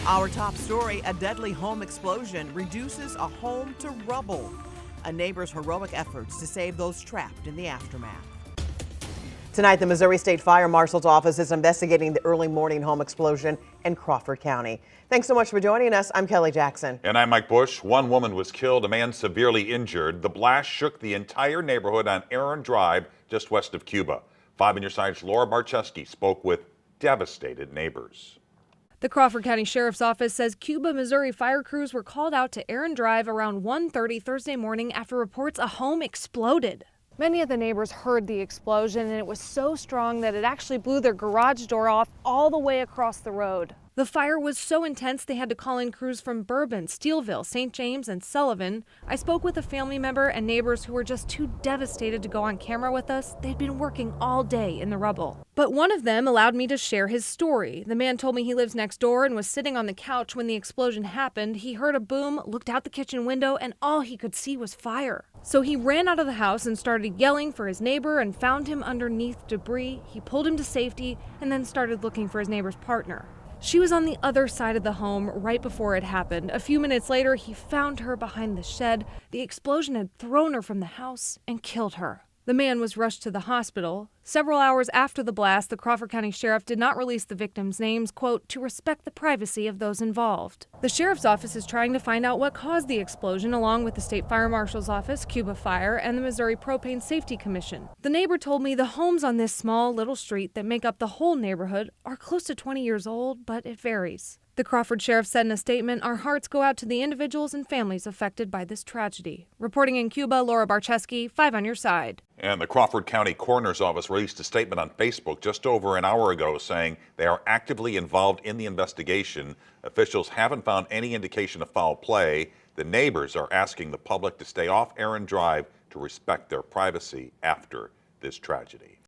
Our top story, a deadly home explosion reduces a home to rubble. A neighbor's heroic efforts to save those trapped in the aftermath. Tonight, the Missouri State Fire Marshal's office is investigating the early morning home explosion in Crawford County. Thanks so much for joining us. I'm Kelly Jackson. And I'm Mike Bush. One woman was killed, a man severely injured. The blast shook the entire neighborhood on Aaron Drive, just west of Cuba. 5 on your side's Laura Barczewski spoke with devastated neighbors. The Crawford County Sheriff's Office says Cuba, Missouri fire crews were called out to Aaron Drive around 1:30 Thursday morning after reports a home exploded. Many of the neighbors heard the explosion, and it was so strong that it actually blew their garage door off all the way across the road. The fire was so intense they had to call in crews from Bourbon, Steelville, St. James, and Sullivan. I spoke with a family member and neighbors who were just too devastated to go on camera with us. They'd been working all day in the rubble. But one of them allowed me to share his story. The man told me he lives next door and was sitting on the couch when the explosion happened. He heard a boom, looked out the kitchen window, and all he could see was fire. So he ran out of the house and started yelling for his neighbor and found him underneath debris. He pulled him to safety and then started looking for his neighbor's partner. She was on the other side of the home right before it happened. A few minutes later, he found her behind the shed. The explosion had thrown her from the house and killed her. The man was rushed to the hospital. Several hours after the blast, the Crawford County Sheriff did not release the victims' names, quote, to respect the privacy of those involved. The Sheriff's Office is trying to find out what caused the explosion, along with the State Fire Marshal's Office, Cuba Fire, and the Missouri Propane Safety Commission. The neighbor told me the homes on this small little street that make up the whole neighborhood are close to 20 years old, but it varies. The Crawford Sheriff said in a statement, "Our hearts go out to the individuals and families affected by this tragedy." Reporting in Cuba, Laura Barczewski, 5 on your side. And the Crawford County Coroner's Office released a statement on Facebook just over an hour ago saying they are actively involved in the investigation. Officials haven't found any indication of foul play. The neighbors are asking the public to stay off Aaron Drive to respect their privacy after this tragedy.